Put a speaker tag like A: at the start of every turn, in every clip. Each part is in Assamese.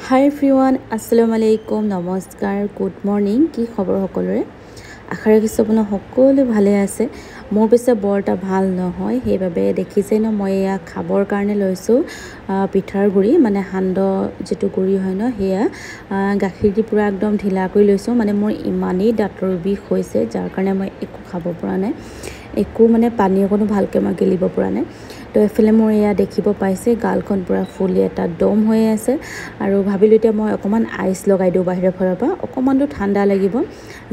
A: Hi everyone, Assalamualaikum, নমস্কাৰ, গুড মৰ্নিং। কি খবৰ সকলোৰে? আশা ৰাখিছোঁ আপোনাৰ সকলো ভালে আছে। মোৰ পিছে বৰটা ভাল নহয়, সেইবাবে দেখিছে ন মই এয়া খাবৰ কাৰণে লৈছোঁ পিঠাৰ গুড়ি, মানে সান্দহ যেটো গুড়ি হয় ন, সেয়া গাখীৰ দি পুৰা একদম ঢিলা কৰি লৈছোঁ। মানে মোৰ ইমানেই দাঁতৰ বিষ হৈছে, যাৰ কাৰণে মই একো খাব পৰা নাই, একো মানে পানী অকণো ভালকৈ মই গিলিব পৰা নাই। তো এফালে মোৰ এয়া দেখিব পাইছে গালখন পুৰা ফুলি এটা দম হৈ আছে, আৰু ভাবিলোঁ এতিয়া মই অকণমান আইচ লগাই দিওঁ বাহিৰৰ ফালৰ পৰা, অকণমানটো ঠাণ্ডা লাগিব।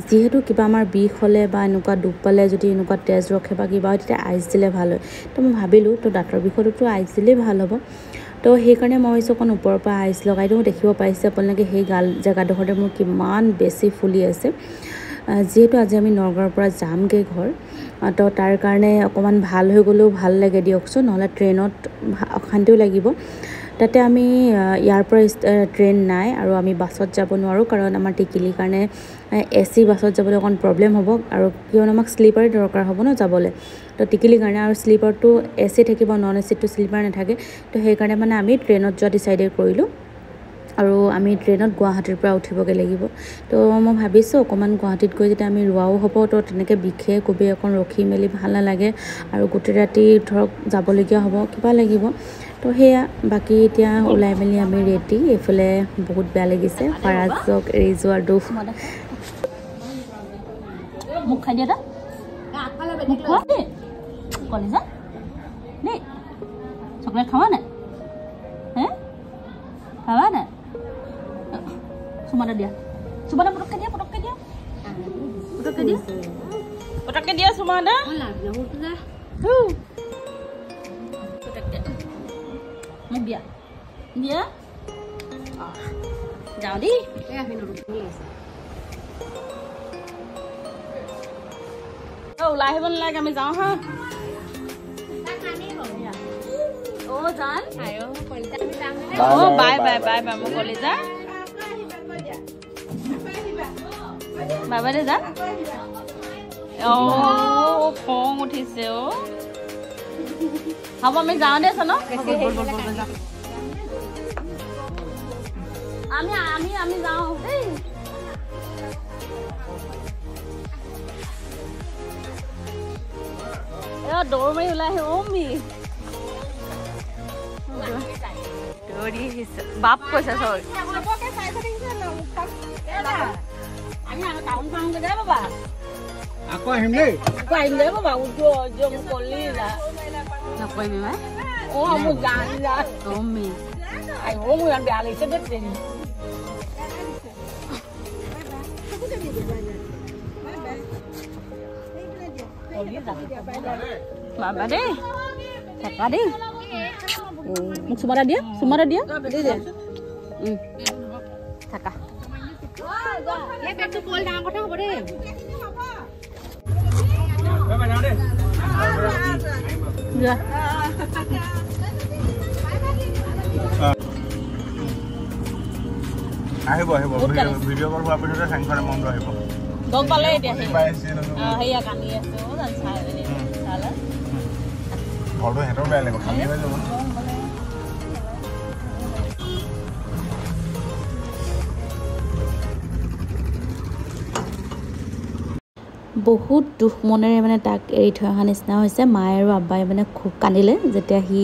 A: যিহেতু কিবা আমাৰ বিষ হ'লে বা এনেকুৱা দুখ পালে যদি এনেকুৱা তেজ ৰখে বা কিবা হয়, তেতিয়া আইচ দিলে ভাল হয়। তো মই ভাবিলোঁ তো দাঁতৰ বিষততো আইচ দিলেই ভাল হ'ব। তো সেইকাৰণে মই ভাবিছোঁ অকণ ওপৰৰ পৰা আইচ লগাই দিওঁ। দেখিব পাইছে আপোনালোকে সেই গাল জেগাডোখৰতে মোৰ কিমান বেছি ফুলি আছে। যিহেতু আজি আমি নগাঁৱৰ পৰা যামগৈ ঘৰ, তো তাৰ কাৰণে অকণমান ভাল হৈ গ'লেও ভাল লাগে দিয়কচোন, নহ'লে ট্ৰেইনত অশান্তিও লাগিব। তাতে আমি ইয়াৰ পৰা ট্ৰেইন নাই আৰু আমি বাছত যাব নোৱাৰোঁ, কাৰণ আমাৰ টিকিলিৰ কাৰণে AC বাছত যাবলৈ অকণ প্ৰব্লেম হ'ব, আৰু কিয়নো আমাক শ্লিপাৰে দৰকাৰ হ'ব ন যাবলৈ। তো টিকিলিৰ কাৰণে, আৰু শ্লিপাৰটো AC থাকিব, নন ACটো শ্লিপাৰ নাথাকে। তো সেইকাৰণে মানে আমি ট্ৰেইনত যোৱা ডিচাইডেড কৰিলোঁ, আৰু আমি ট্ৰেইনত গুৱাহাটীৰ পৰা উঠিবগৈ লাগিব। তো মই ভাবিছোঁ অকণমান গুৱাহাটীত গৈ যেতিয়া আমি ৰোৱাও হ'ব, তো তেনেকৈ বিষে কবি অকণ ৰখি মেলি ভাল নালাগে, আৰু গোটেই ৰাতি ধৰক যাবলগীয়া হ'ব, কিবা লাগিব। তো সেয়া বাকী এতিয়া ওলাই মেলি আমি ৰেডি। এইফালে বহুত বেয়া লাগিছে ফাৰাজক এৰি যোৱাৰ দুখ। মোক খাই দিয়া কলেজা দেই, চকলেট খাবা নাই? হে খাবা নাই? চুমাটা দিয়া, চুমাটা পটককৈ দিয়া, পটককৈ দিয়া, পটককৈ দিয়া, পটককৈ দিয়া চুমাটা। মোক দিয়া দিয়া, যাওঁ দেই। ওলাই আহিব নালাগে, আমি যাওঁ হা। অ' জান, বাই বাই বাই বাই, মোৰ কলিজা বাই বাই দে যান। অ' খং উঠিছে অ'। হ'ব আমি যাওঁ দেই ন, আমি যাওঁ দেই। দৌৰ মাৰি ওলাই আহি অমি দৌৰি আহিছে, বাপ কৈছে চব।
B: আকৌ আহিম দেই,
A: বাবা নকৰিবি মাই। বেয়া লাগিছে দেই। বাবা দেই থাকা দেই, মোক চুমাটা দিয়া, চুমাটা দিয়া থাকা।
B: আহিব আহিব, ভিডিঅ' কল হোৱাৰ পিছতে চাংখনে মনটো আহিব।
A: গম পালে এতিয়া সেয়া কান্দি আছে
B: ঘৰটো সিহঁতৰ বেয়া লাগিব, খালী হৈ যাব।
A: বহুত দুখ মনেৰে মানে তাক এৰি থৈ অহা নিচিনা হৈছে। মায়ে আৰু আব্বাই মানে খুব কান্দিলে যেতিয়া সি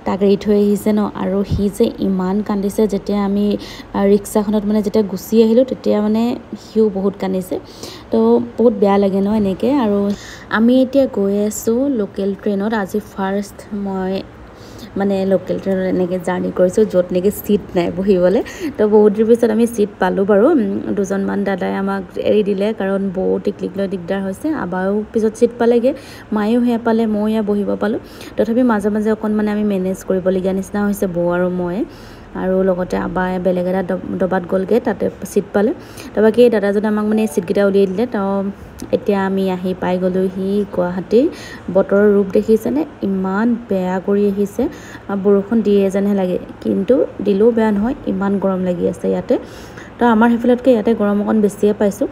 A: তাক এৰি থৈ আহিছে ন, আৰু সি যে ইমান কান্দিছে। যেতিয়া আমি ৰিক্সাখনত মানে যেতিয়া গুচি আহিলোঁ, তেতিয়া মানে সিও বহুত কান্দিছে। তো বহুত বেয়া লাগে ন এনেকৈ। আৰু আমি এতিয়া গৈ আছোঁ লোকেল ট্ৰেইনত। আজি ফাৰ্ষ্ট মই মানে লোকেল ট্ৰেইনত এনেকৈ জাৰ্ণি কৰিছোঁ, য'ত নেকি ছিট নাই বহিবলৈ। তো বহুত দিনৰ পিছত আমি ছিট পালোঁ বাৰু। দুজনমান দাদাই আমাক এৰি দিলে, কাৰণ বৌ টিকলিক লৈ দিগদাৰ হৈছে। আবাও পিছত ছিট পালেগৈ, মায়েও সেয়া পালে, ময়ো এয়া বহিব পালোঁ। তথাপি মাজে মাজে অকণমান আমি মেনেজ কৰিবলগীয়া নিচিনা হৈছে, বৌ আৰু মই। আৰু লগতে আবাই বেলেগ এটা ডবাত গ'লগৈ, তাতে ছিট পালে। তাৰপৰা কি দাদাজনে আমাক মানে ছিটকেইটা উলিয়াই দিলে। তো এতিয়া আমি আহি পাই গ'লোহি গুৱাহাটী। বতৰৰ ৰূপ দেখিছেনে, ইমান বেয়া কৰি আহিছে, বৰষুণ দিয়ে যেনহে লাগে, কিন্তু দিলেও বেয়া নহয়, ইমান গৰম লাগি আছে ইয়াতে। তো আমাৰ সেইফালতকৈ ইয়াতে গৰম অকণ বেছিয়ে পাইছোঁ।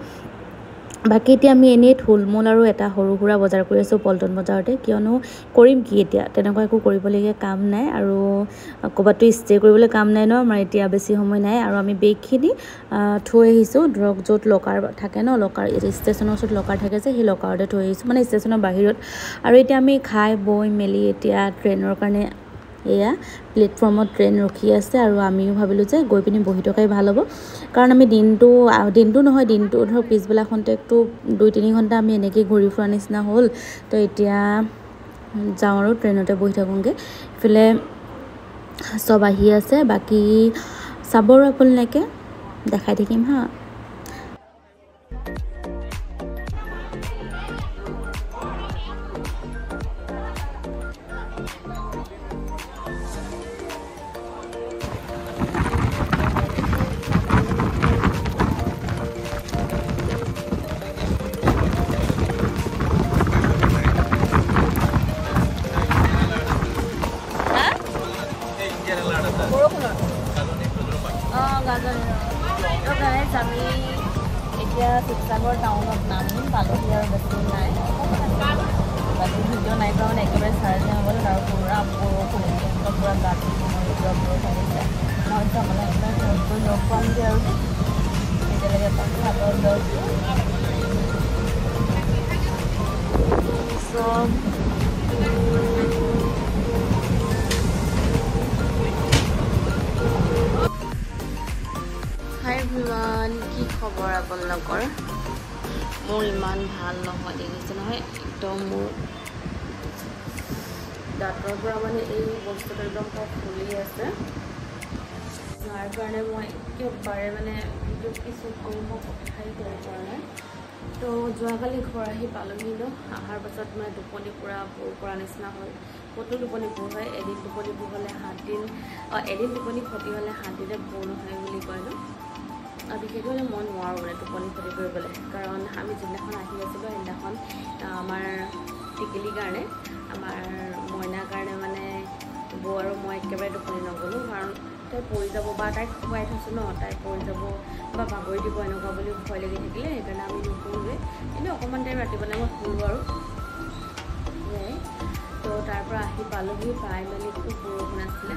A: বাকী এতিয়া আমি এনেই থুলমূল আৰু এটা সৰু সুৰা বজাৰ কৰি আছোঁ পল্টন বজাৰতে, কিয়নো কৰিম কি এতিয়া, তেনেকুৱা একো কৰিবলগীয়া কাম নাই আৰু ক'ৰবাতো ষ্টে কৰিবলৈ কাম নাই ন আমাৰ এতিয়া, বেছি সময় নাই। আৰু আমি বেগখিনি থৈ আহিছোঁ ধৰক য'ত লকাৰ থাকে ন, লকাৰ ষ্টেচনৰ ওচৰত লকাৰ থাকে যে, সেই লকাৰতে থৈ আহিছোঁ, মানে ষ্টেচনৰ বাহিৰত। আৰু এতিয়া আমি খাই বৈ মেলি এতিয়া ট্ৰেইনৰ কাৰণে এয়া প্লেটফৰ্মত ট্ৰেইন ৰখি আছে, আৰু আমিও ভাবিলোঁ যে গৈ পিনি বহি থকাই ভাল হ'ব, কাৰণ আমি দিনটো নহয়, দিনটো ধৰক পিছবেলাখনতেতো 2-3 ঘণ্টা আমি এনেকৈ ঘূৰি ফুৰা নিচিনা হ'ল। তো এতিয়া যাওঁ আৰু ট্ৰেইনতে বহি থাকোঁগৈ। ইফালে চব আহি আছে, বাকী চাব আৰু আপোনালোকে, দেখাই থাকিম হা। আমি এতিয়া শিৱসাগৰ টাউনত নামিম, পালোহি আৰু বেছি নাই, বাকী ভিডিঅ' নাই কৰা মানে একেবাৰে চাৰ্জ নগ'ল, আৰু পূৰা বৰষুণ পূৰা গাত বৰষুণ হৈছে। মই মানে একদম ঘৰতকৈ লগ পামগৈ আৰু এতিয়ালৈকে পাছত হাতত লৈছোঁ চব। হাই এভৰিৱান, কি খবৰ আপোনালোকৰ? মোৰ ইমান ভাল নহয়, দেখিছে নহয়, একদম মোৰ দাঁতৰ পৰা মানে এই বস্তুটো একদম ফুলি আছে, যাৰ কাৰণে মই একেবাৰে মানে ভিডিঅ'ত কি শ্বুট কৰোঁ মই কথাই কৰিব পৰা নাই। তো যোৱাকালি ঘৰ আহি পালোহি ন, অহাৰ পাছত মানে টোপনি পূৰা পূৰ কৰা নিচিনা হ'ল। ক'তো টোপনি পূৰ হয়, এদিন টোপনি পূৰ হ'লে 7 দিন, এদিন টোপনি ক্ষতি হ'লে 7 দিনে পূৰ নহয় বুলি কয় ন। আৰু বিশেষকৈ মই নোৱাৰোঁ মানে টোপনি ক্ষতি কৰিবলৈ, কাৰণ আমি যিদিনাখন আহি আছিলোঁ সেইদিনাখন আমাৰ টিকেলিৰ কাৰণে, আমাৰ মইনাৰ কাৰণে মানে বৌ আৰু মই একেবাৰে টোপনি নগ'লোঁ, কাৰণ তাই পৰি যাব বা তাইক খুৱাই থৈছোঁ ন, তাই পৰি যাব বা বাগৰি দিব এনেকুৱা বুলি ভয় লাগি থাকিলে, সেইকাৰণে আমি নুশুলোৱে। কিন্তু অকণমান টাইম ৰাতিপুৱালে মই শুলোঁ আৰু সেয়াই। তো তাৰপৰা আহি পালোহি, পাই মেলি খুব বৰষুণ আছিলে,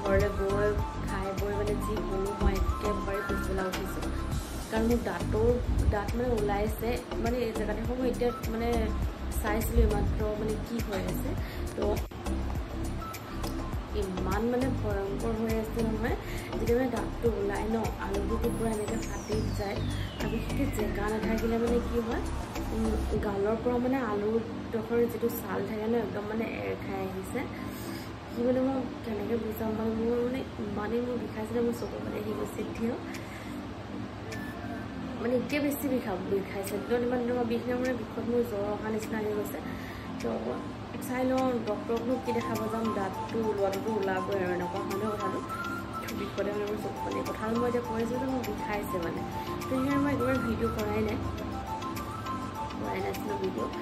A: ঘৰলৈ গৈ খাই বৈ মানে যি শুলোঁ মই একেবাৰে পিছবেলা উঠিছোঁ, কাৰণ মোৰ দাঁত মানে ওলাইছে, মানে এই জেগাডোখৰ মই এতিয়া মানে চাইছিলোঁ এইমাত্ৰ মানে কি হৈ আছে। তো ইমান মানে ভয়ংকৰ হৈ আছে নহয়, যেতিয়া মানে দাঁতটো ওলাই ন, আলুটো পূৰা এনেকৈ ফাটি যায়, আৰু বিশেষকৈ জেগা নাথাকিলে মানে কি হয়, গালৰ পৰা মানে আলুডোখৰ যিটো ছাল থাকে ন, একদম মানে এৰ খাই আহিছে। কি মানে মই কেনেকৈ বুজাম, মানে মোৰ মানে ইমানেই মোৰ বিষাইছিলে, মোৰ চকু মানে আহি গৈছে এতিয়াও, মানে এতিয়া বেছি বিষাইছে, একদম ইমান দিনৰ বিষ নাই, মানে বিষত মোৰ জ্বৰ অহা নিচিনা আহি গৈছে। তো চাই লওঁ ডক্টৰকনো কি দেখাব যাম, দাঁতটো ওলোৱাটোতো ওলাবই আৰু এনেকুৱা হয় ন কথাটো, বিষতে মানে মোৰ চকু পানী কথাটো মই এতিয়া কৈ আছোঁ যে মোৰ বিষাইছে মানে। তো সেইকাৰণে মই একেবাৰে ভিডিঅ' কৰাই নাছিলোঁ ভিডিঅ',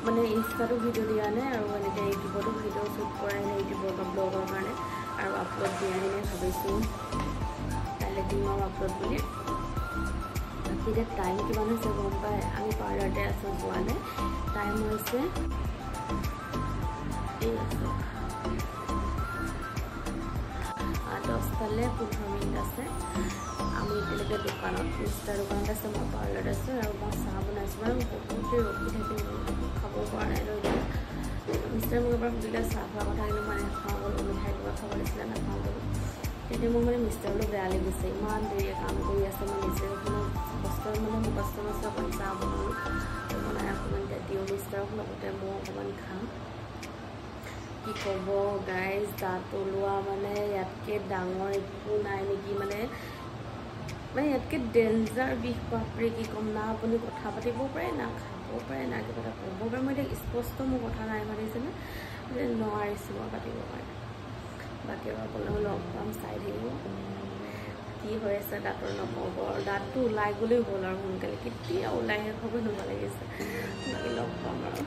A: মানে ইনষ্টাতো ভিডিঅ' দিয়া নাই, আৰু এনেকৈ ইউটিউবতো ভিডিঅ' শ্বুট কৰাই নাই, ইউটিউবৰ বা ব্লগৰ কাৰণে, আৰু আপলোড দিয়াই নাই, ভাবিছোঁ কাইলৈ দিম আৰু আপলোড বুলি। বাকী এতিয়া টাইম কিমান হৈছে গম পায়, আমি পাৰ্লাৰতে আছোঁ, যোৱা নাই, টাইম হৈছে 10টালৈ 15 মিনিট আছে। আমি এতিয়ালৈকে দোকানত, মিষ্টাৰ দোকানত আছে, মই পাৰ্লাৰত আছোঁ, আৰু মই চাহ বনাইছোঁ, মানে বহুতে ৰখি থাকি খাব পৰা নাই লৈ যাওঁ। মিষ্টাৰে মোক এবাৰ সুধিলে চাহ খোৱা কথা, কিন্তু মই নাখাওঁ গ'লো, মিঠাই কিবা খাব দিছিলে নাখাওঁ গ'লো। তেতিয়া মোক মানে মিষ্টাৰলৈ বেয়া লাগিছে, ইমান দেৰিয়ে কাম কৰি আছে, মই নিজে মোৰ কষ্ট নষ্ট অকণ চাহ বনালোঁ, বনাই অকণমান দিওঁ মিষ্টাৰক, লগতে মই অকণমান খাম। কি ক'ব গাইজ, দাঁত ওলোৱা মানে ইয়াতকৈ ডাঙৰ একো নাই নেকি, মানে ইয়াতকৈ ডেঞ্জাৰ বিষ, বাপৰে কি ক'ম, না আপুনি কথা পাতিব পাৰে, না খাব পাৰে, না কিবা এটা ক'ব পাৰে। মই এতিয়া স্পষ্ট মোৰ কথা নাই পাতিছেনে, যে নোৱাৰিছোঁ মই পাতিবৰ কাৰণে। বাকী আৰু আপোনালোকক লগ পাম, চাই থাকিব কি হৈ আছে দাঁতৰ, নক'ব আৰু, দাঁতটো ওলাই গ'লেই হ'ল আৰু সোনকালে, কেতিয়া ওলাই শেষ হ'ব নোহোৱা লাগিছে। বাকী লগ পাম আৰু।